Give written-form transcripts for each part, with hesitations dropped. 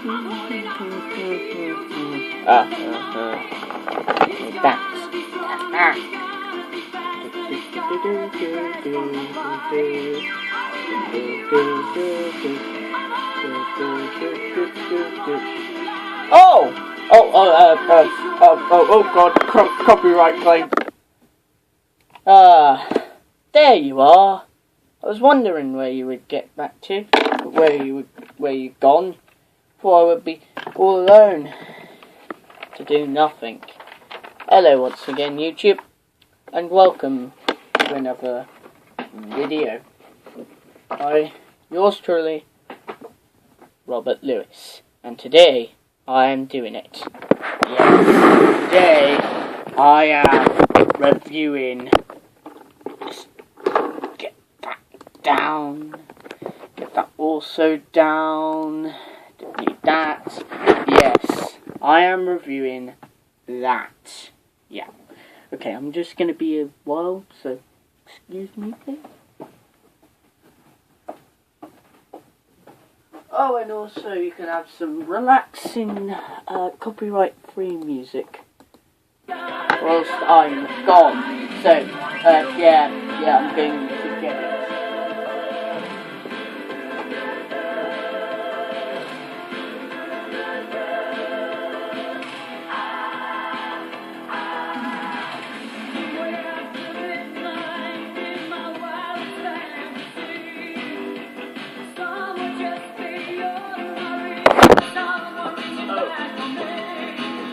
Oh God, copyright claim. There you are. I was wondering where you would get back to, where you'd gone. Thought I would be all alone to do nothing. Hello once again, YouTube, and welcome to another video by yours truly, Robert Lewis, and today I am doing it. Yes, today I am reviewing. Just get that down. Get that also down. Don't need that. Yes, I am reviewing that. Yeah. Okay, I'm just gonna be a while, so excuse me, please. Oh, and also you can have some relaxing, copyright-free music whilst I'm gone. So, yeah, I'm going to get it.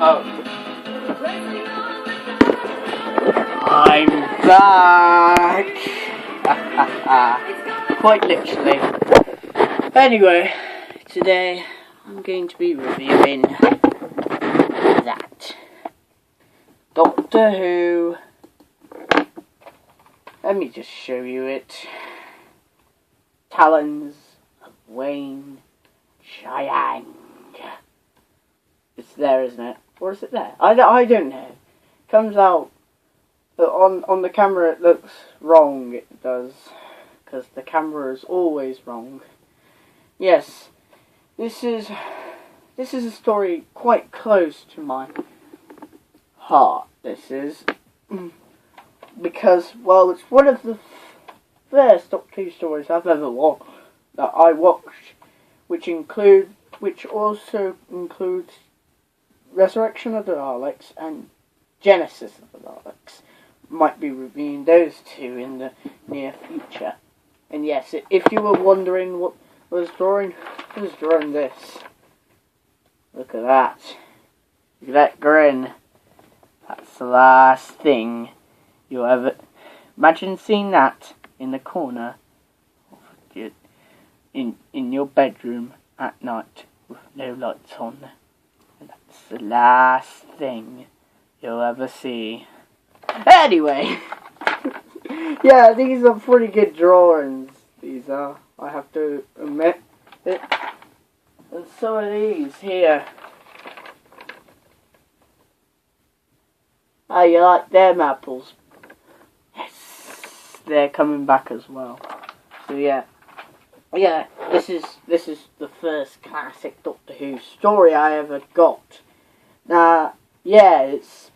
Oh. I'm back! Quite literally. Anyway, today I'm going to be reviewing that. Doctor Who. Let me just show you it. Talons of Weng-Chiang. It's there, isn't it? Or is it there? I don't know. It comes out, but on the camera it looks wrong. It does, because the camera is always wrong. Yes, this is a story quite close to my heart. This is because, well, it's one of the first Doctor Who stories I've ever watched that I watched, which also includes Resurrection of the Daleks and Genesis of the Daleks. Might be reviewing those two in the near future. And yes, if you were wondering what I was drawing, I was drawing this. Look at that. Look at that grin. That's the last thing you'll ever... Imagine seeing that in the corner of in your bedroom at night with no lights on. That's the last thing you'll ever see. Anyway, yeah, these are pretty good drawings. These are, I have to admit it. And some of these here. Oh, you like them apples? Yes, they're coming back as well. So yeah. Yeah, this is the first classic Doctor Who story I ever got. Now, yeah, it's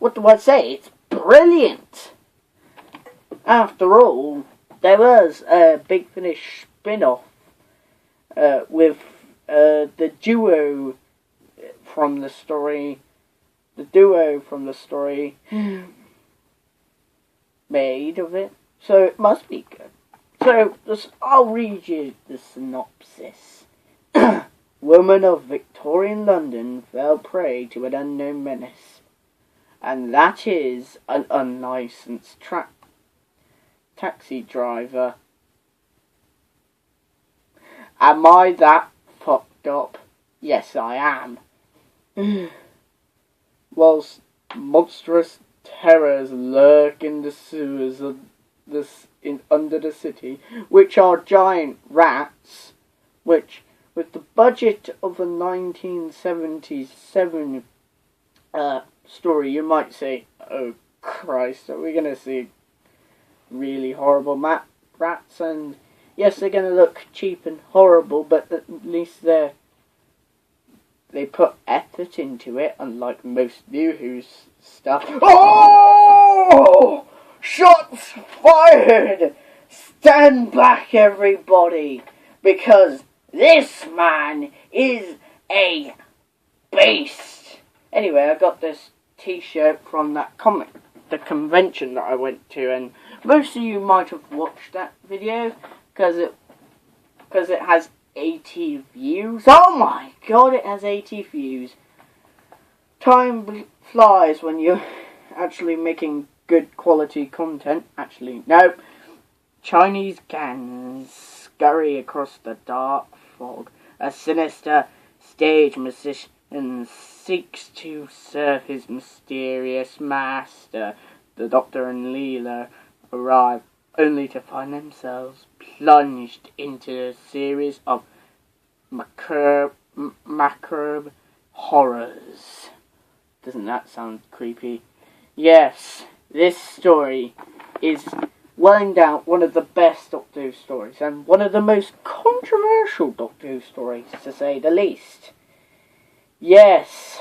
what do I say? It's brilliant. After all, there was a Big Finish spin-off with the duo from the story made of it, so it must be good. So, I'll read you the synopsis. Woman of Victorian London fell prey to an unknown menace, and that is an unlicensed taxi driver. Am I that fucked up? Yes, I am. Whilst monstrous terrors lurk in the sewers of under the city, which are giant rats, which, with the budget of a 1977 story, you might say, oh Christ, are we going to see really horrible rats? And Yes, they're going to look cheap and horrible, but at least they put effort into it, unlike most New Who's stuff. Oh! Shots fired! Stand back, everybody, because this man is a beast. Anyway, I got this t-shirt from that the convention that I went to, and most of you might have watched that video because it has 80 views. Oh my god, it has 80 views. Time flies when you're actually making good quality content. Actually, no. Chinese gangs scurry across the dark fog. A sinister stage musician seeks to serve his mysterious master. The Doctor and Leela arrive, only to find themselves plunged into a series of macabre horrors. Doesn't that sound creepy? Yes, this story is well doubt one of the best Doctor Who stories, and one of the most controversial Doctor Who stories, to say the least. Yes,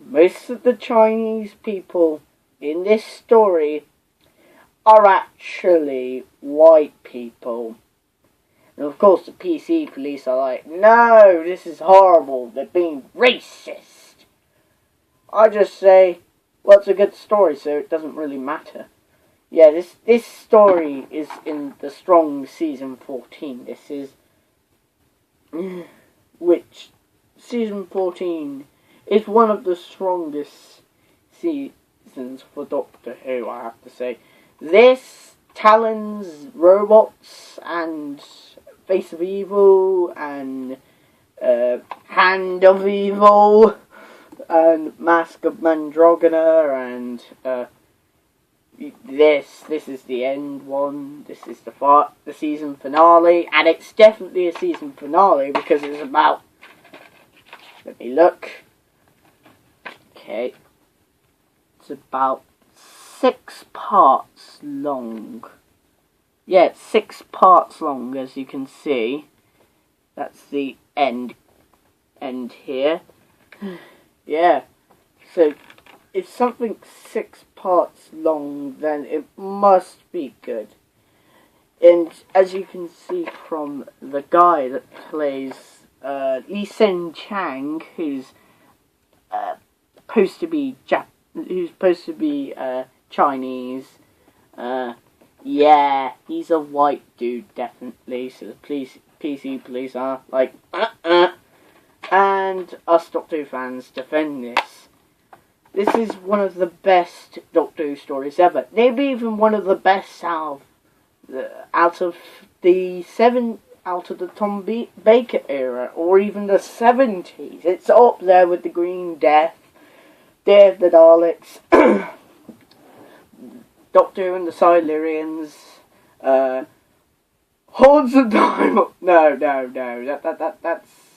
most of the Chinese people in this story are actually white people. And of course the PC police are like, no, this is horrible, they're being racist. I just say, well, it's a good story, so it doesn't really matter. Yeah, this story is in the Strong Season 14. This is... which... Season 14 is one of the strongest seasons for Doctor Who, I have to say. This, Talons, Robots, and Face of Evil, and Hand of Evil, and Mask of Mandragora, and this is the end one. This is the season finale, and it's definitely a season finale because it's about... Let me look. Okay. It's about 6 parts long. Yeah, it's 6 parts long, as you can see. That's the end here. Yeah. So, if something's 6 parts long, then it must be good. And as you can see from the guy that plays Weng-Chiang, who's supposed to be Chinese. Yeah, he's a white dude, definitely. So the PC police are like, and us Doctor Who fans defend this. This is one of the best Doctor Who stories ever. Maybe even one of the best out of the Tom Baker era, or even the 70s. It's up there with the Green Death, Day of the Daleks, Doctor Who and the Silurians, Hordes of Time. No, that's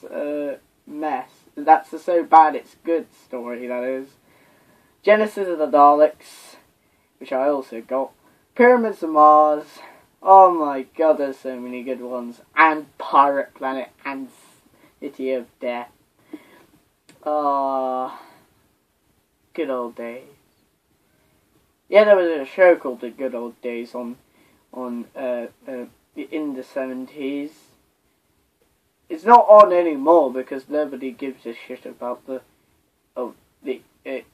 mess. That's the So Bad It's Good story, that is. Genesis of the Daleks, which I also got. Pyramids of Mars. Oh my god, there's so many good ones. And Pirate Planet and City of Death. Good old days. Yeah, there was a show called The Good Old Days in the 70s. It's not on anymore because nobody gives a shit about the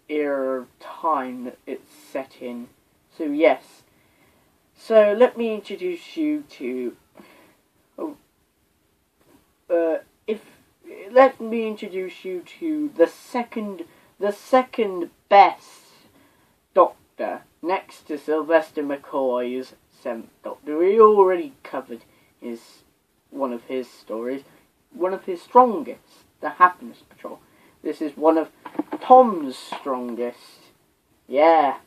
era of time that it's set in. So yes. So let me introduce you to the second best Doctor, next to Sylvester McCoy's 7th Doctor. We already covered one of his stories, one of his strongest, the Happiness Patrol. This is one of Tom's strongest. Yeah,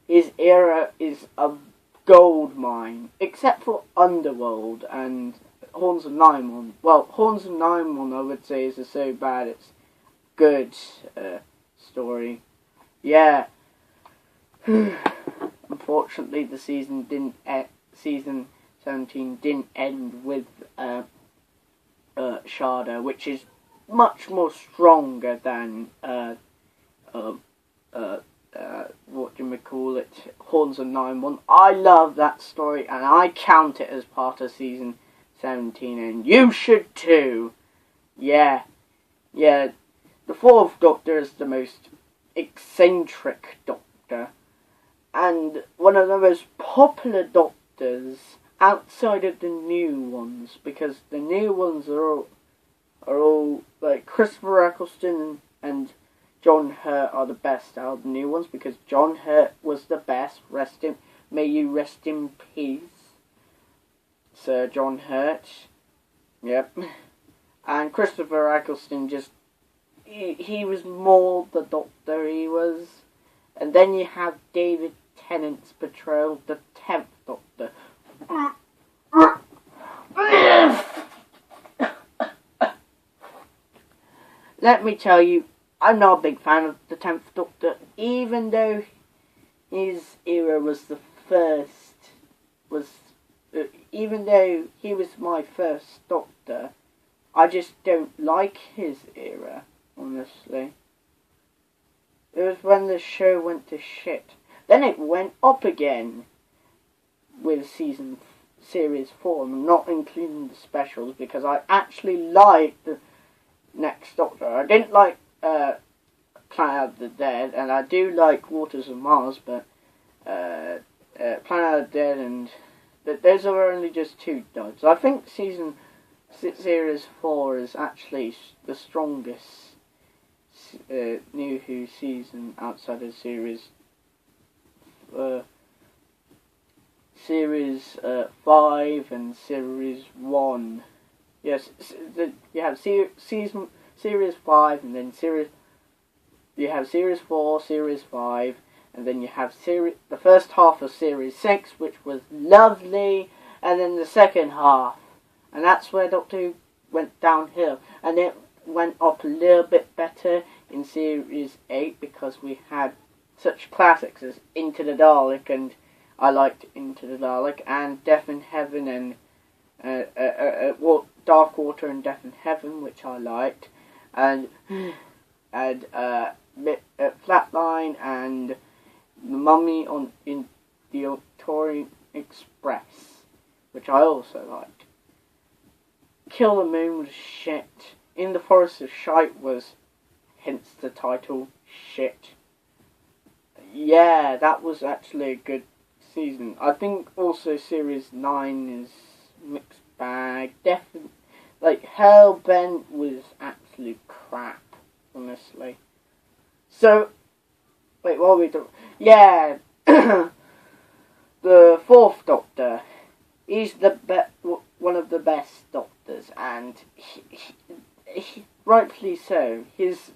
his era is a gold mine, except for Underworld and Horns of Nimon. Well, Horns of Nimon, I would say, is So Bad It's Good story. Yeah. Unfortunately, the season 17 didn't end with Sharda, which is much more stronger than what do we call it? Horns of 9-1. I love that story, and I count it as part of season 17, and you should too. Yeah. The Fourth Doctor is the most eccentric Doctor, and one of the most popular Doctors outside of the new ones, because the new ones are all like Christopher Eccleston and John Hurt are the best out of the new ones, because John Hurt was the best. May you rest in peace, Sir John Hurt. Yep. And Christopher Eccleston he was more the Doctor he was. And then you have David Tennant's portrayal, the 10th Doctor. Let me tell you, I'm not a big fan of the 10th Doctor, even though his era was even though he was my first Doctor, I just don't like his era, honestly. It was when the show went to shit. Then it went up again with series 4, and not including the specials, because I actually liked the next Doctor. I didn't like Planet of the Dead, and I do like Waters of Mars, but Planet of the Dead and those are only just 2 dogs. I think series 4 is actually the strongest New Who season outside of series 5 and series 1. Yes, you have series 5, and then you have series 4, series 5, and then you have the first half of series 6, which was lovely, and then the second half, and that's where Doctor Who went downhill, and it went up a little bit better in series 8, because we had such classics as Into the Dalek, and I liked Into the Dalek, and Death in Heaven, and Dark Water and Death in Heaven, which I liked, and Flatline, and The Mummy in the Orient Express, which I also liked. Kill the Moon was shit. In the Forest of Shite was, hence the title, shit. Yeah, that was actually a good season. I think also series 9 is mixed bag. Definitely, like Hellbent was absolute crap, honestly. So, wait, what are we doing? Yeah, the Fourth Doctor. He's one of the best Doctors, and he, rightfully so. His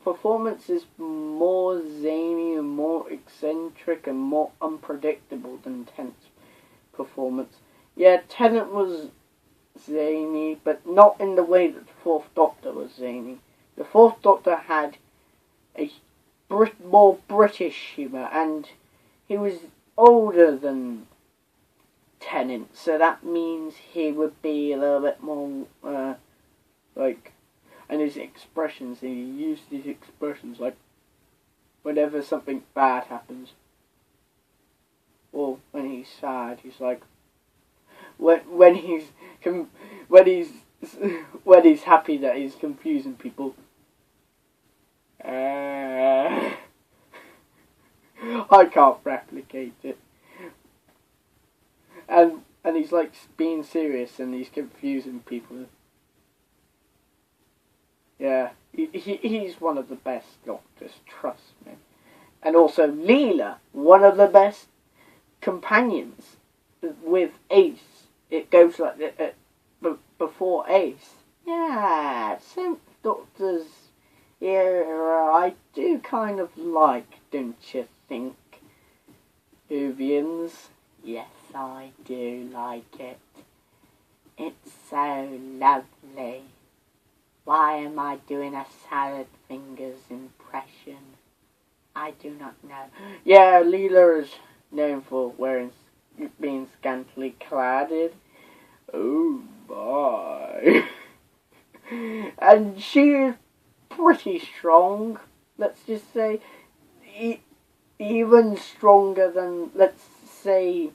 performance is more zany and more eccentric and more unpredictable than Tennant's performance. Yeah, Tennant was zany, but not in the way that the Fourth Doctor was zany. The Fourth Doctor had a more British humour, and he was older than Tennant, so that means he would be a little bit more and his expressions, he used his expressions like whenever something bad happens, or when he's sad, he's like when he's happy that he's confusing people. I can't replicate it. And he's like being serious and he's confusing people. Yeah, he's one of the best Doctors, trust me. And also Leela, one of the best companions with Ace. It goes like before Ace. Yeah, 10th Doctor's era I do kind of like, don't you think, Whovians? Yes, I do like it. It's so lovely. Why am I doing a salad fingers impression? I do not know. Yeah, Leela is known for wearing being scantily cladded. Oh my. And she is pretty strong, let's just say. Even stronger than, let's say,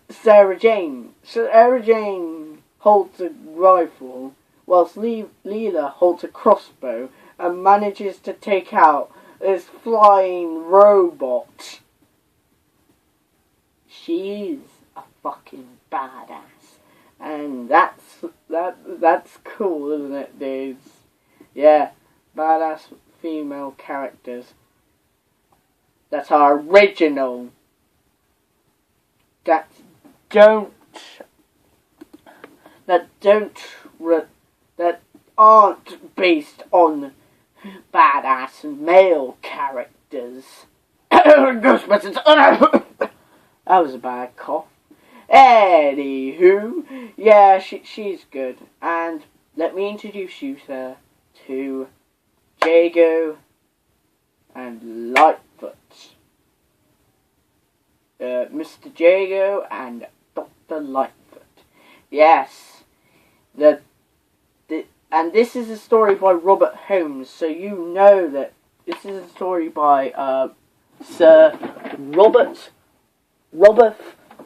Sarah Jane. Sarah Jane holds a rifle, whilst Leela holds a crossbow and manages to take out this flying robot. She's a fucking badass, and that's cool, isn't it, dudes? Yeah, badass female characters. That are original. That aren't based on badass male characters. Ghostbusters. That was a bad cough. Anywho, yeah, she's good. And let me introduce you, sir, to Jago and Lightfoot. Mr. Jago and Dr. Lightfoot. Yes, and this is a story by Robert Holmes, so you know that this is a story by Sir Robert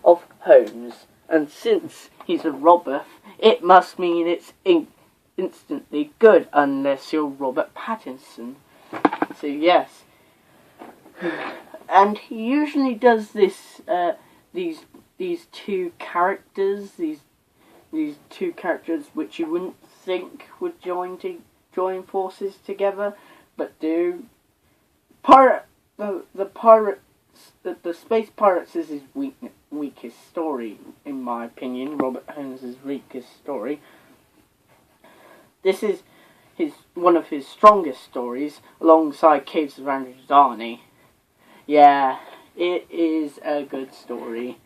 of Holmes, and since he's a Robert, it must mean it's instantly good, unless you're Robert Pattinson. So yes, and he usually does this. These two characters, these two characters which you wouldn't think would join forces together, but do. The Space Pirates is his weakest story, in my opinion. Robert Holmes' weakest story. This is one of his strongest stories, alongside Caves of Androzani. Yeah, it is a good story.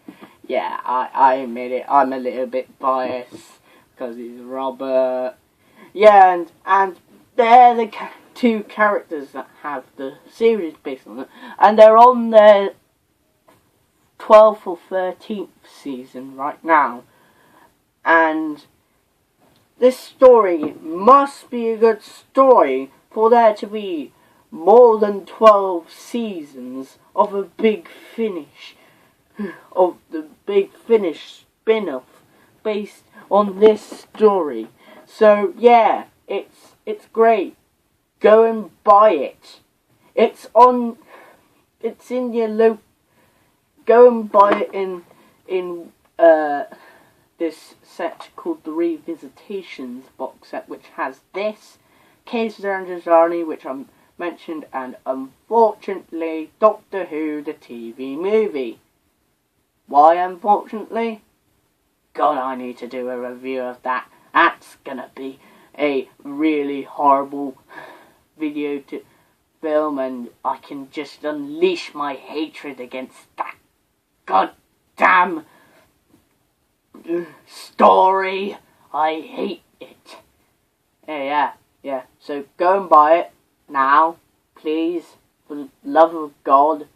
Yeah, I admit it. I'm a little bit biased because he's Robert. Yeah, and they're the two characters that have the series based on it, and they're on their 12th or 13th season right now. And this story must be a good story for there to be more than 12 seasons of a Big Finish, of the Big Finish spin-off based on this story. So yeah, it's great. Go and buy it. It's in your local. Go and buy it in this set called the Revisitations box set, which has this, Caves of Androzani, which I mentioned, and unfortunately Doctor Who the TV movie. Why unfortunately? God, I need to do a review of that. That's gonna be a really horrible video to film, and I can just unleash my hatred against that goddamn story. I hate it. Yeah. So go and buy it now, please. For the love of God,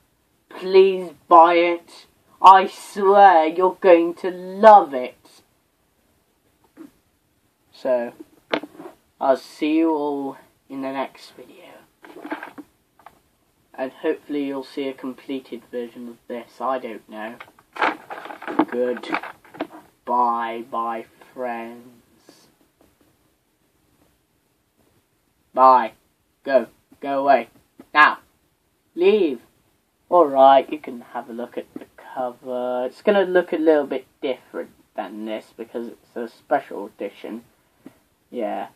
please buy it. I swear you're going to love it. So, I'll see you all in the next video. And hopefully you'll see a completed version of this. I don't know. Goodbye, my friends. Bye. Go away. Now, leave. Alright, you can have a look at the cover. It's going to look a little bit different than this because it's a special edition. Yeah.